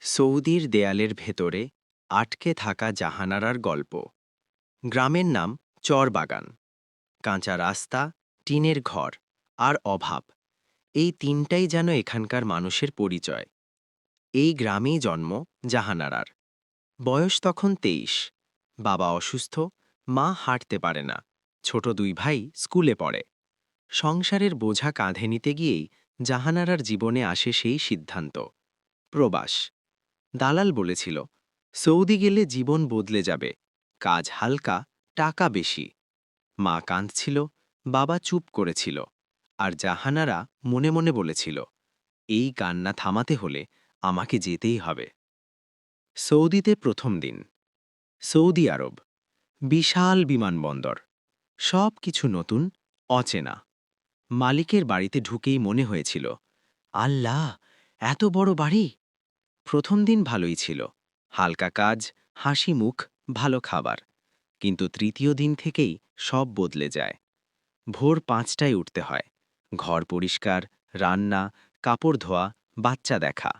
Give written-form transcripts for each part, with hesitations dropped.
সৌদির দেয়ালের ভেতরে আটকে থাকা জাহানারার গল্প। গ্রামের নাম চরবাগান। কাঁচা রাস্তা, টিনের ঘর আর অভাব, এই তিনটাই যেন এখানকার মানুষের পরিচয়। এই গ্রামেই জন্ম জাহানারার। বয়স তখন 23। বাবা অসুস্থ, মা হাঁটতে পারে না, ছোট দুই ভাই স্কুলে পড়ে। সংসারের বোঝা কাঁধে নিতে গিয়েই জাহানারার জীবনে আসে সেই সিদ্ধান্ত, প্রবাস। দালাল বলেছিল, সৌদি গেলে জীবন বদলে যাবে, কাজ হালকা, টাকা বেশি। মা কাঁদছিল, বাবা চুপ করেছিল, আর জাহানারা মনে মনে বলেছিল, এই কান্না থামাতে হলে আমাকে যেতেই হবে। সৌদিতে প্রথম দিন। সৌদি আরব, বিশাল বিমানবন্দর, সব কিছু নতুন, অচেনা। মালিকের বাড়িতে ঢুকেই মনে হয়েছিল, আল্লাহ, এত বড় বাড়ি! প্রথম দিন ভালোই ছিল, হালকা কাজ, হাসি মুখ, ভালো খাবার। কিন্তু তৃতীয় দিন থেকেই সব বদলে যায়। ভোর 5টায় উঠতে হয়, ঘর পরিষ্কার, রান্না, কাপড় ধোয়া, বাচ্চা দেখা।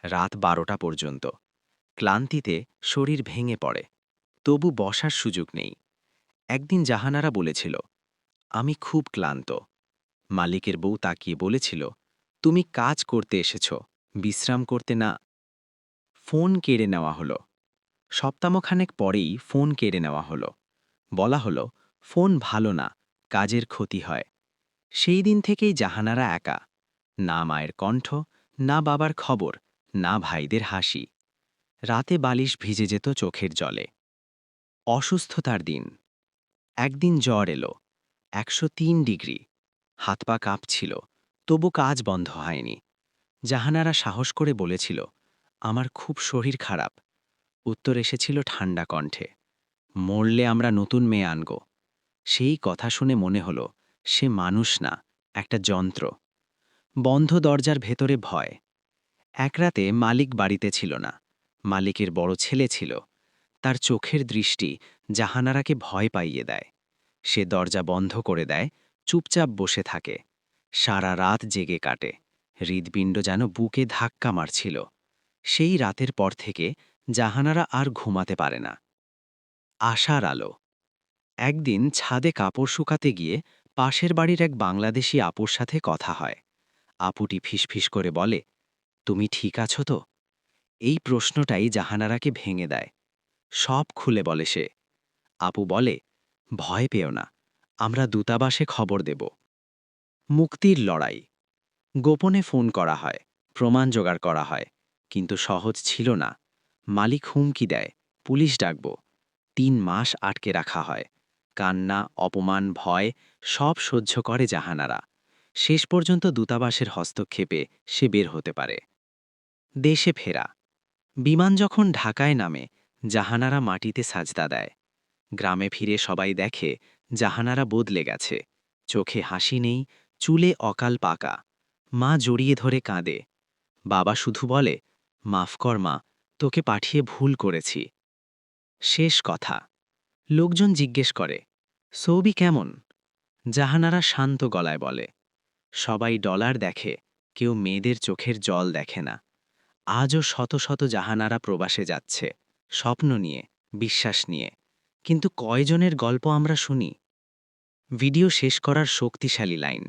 রাত 12টা পর্যন্ত। ক্লান্তিতে শরীর ভেঙে পড়ে, তবু বসার সুযোগ নেই। একদিন জাহানারা বলেছিল, আমি খুব ক্লান্ত। মালিকের বউ তাকিয়ে বলেছিল, তুমি কাজ করতে এসেছ, বিশ্রাম করতে না। ফোন কেড়ে নেওয়া হলো। সপ্তাহখানেক পরেই ফোন কেড়ে নেওয়া হলো। বলা হলো, ফোন ভালো না, কাজের ক্ষতি হয়। সেই দিন থেকেই জাহানারা একা। না মায়ের কণ্ঠ, না বাবার খবর, না ভাইদের হাসি। রাতে বালিশ ভিজে যেত চোখের জলে। অসুস্থতার দিন। একদিন জ্বর এলো, 103 ডিগ্রি। হাত পা কাঁপছিল, তবু কাজ বন্ধ হয়নি। জাহানারা সাহস করে বলেছিল, আমার খুব শরীর খারাপ। উত্তর এসেছিল ঠান্ডা কণ্ঠে, মরলে আমরা নতুন মেয়ে আনব। সেই কথা শুনে মনে হলো, সে মানুষ না, একটা যন্ত্র। বন্ধ দরজার ভেতরে ভয়। এক রাতে মালিক বাড়িতে ছিল না। মালিকের বড় ছেলে ছিল। তার চোখের দৃষ্টি জাহানারাকে ভয় পাইয়ে দেয়। সে দরজা বন্ধ করে দেয়, চুপচাপ বসে থাকে। সারা রাত জেগে কাটে, হৃদপিণ্ড যেন বুকে ধাক্কা মারছিল। সেই রাতের পর থেকে জাহানারা আর ঘুমাতে পারে না। আশার আলো। একদিন ছাদে কাপড় শুকাতে গিয়ে পাশের বাড়ির এক বাংলাদেশি আপুর সাথে কথা হয়। আপুটি ফিসফিস করে বলে, তুমি ঠিক আছো তো? এই প্রশ্নটাই জাহানারাকে ভেঙে দেয়। সব খুলে বলে সে। আপু বলে, ভয় পেও না, আমরা দূতাবাসে খবর দেব। মুক্তির লড়াই। গোপনে ফোন করা হয়, প্রমাণ জোগাড় করা হয়, কিন্তু সহজ ছিল না। মালিক হুমকি দেয়, পুলিশ ডাকব। 3 মাস আটকে রাখা হয়। কান্না, অপমান, ভয় সব সহ্য করে জাহানারা। শেষ পর্যন্ত দূতাবাসের হস্তক্ষেপে সে বের হতে পারে। দেশে ফেরা। বিমান যখন ঢাকায় নামে, জাহানারা মাটিতে সাজদা দেয়। গ্রামে ফিরে সবাই দেখে জাহানারা বদলে গেছে। চোখে হাসি নেই, চুলে অকাল পাকা। মা জড়িয়ে ধরে কাঁদে। বাবা শুধু বলে, মাফ কর মা, তোকে পাঠিয়ে ভুল করেছি। শেষ কথা। লোকজন জিজ্ঞেস করে, সৌবি কেমন? জাহানারা শান্ত গলায় বলে, সবাই ডলার দেখে, কেউ মেয়েদের চোখের জল দেখে না। আজও শত শত জাহানারা প্রবাসে যাচ্ছে, স্বপ্ন নিয়ে, বিশ্বাস নিয়ে। কিন্তু কয়জনের গল্প আমরা শুনি? ভিডিও শেষ করার শক্তিশালী লাইন।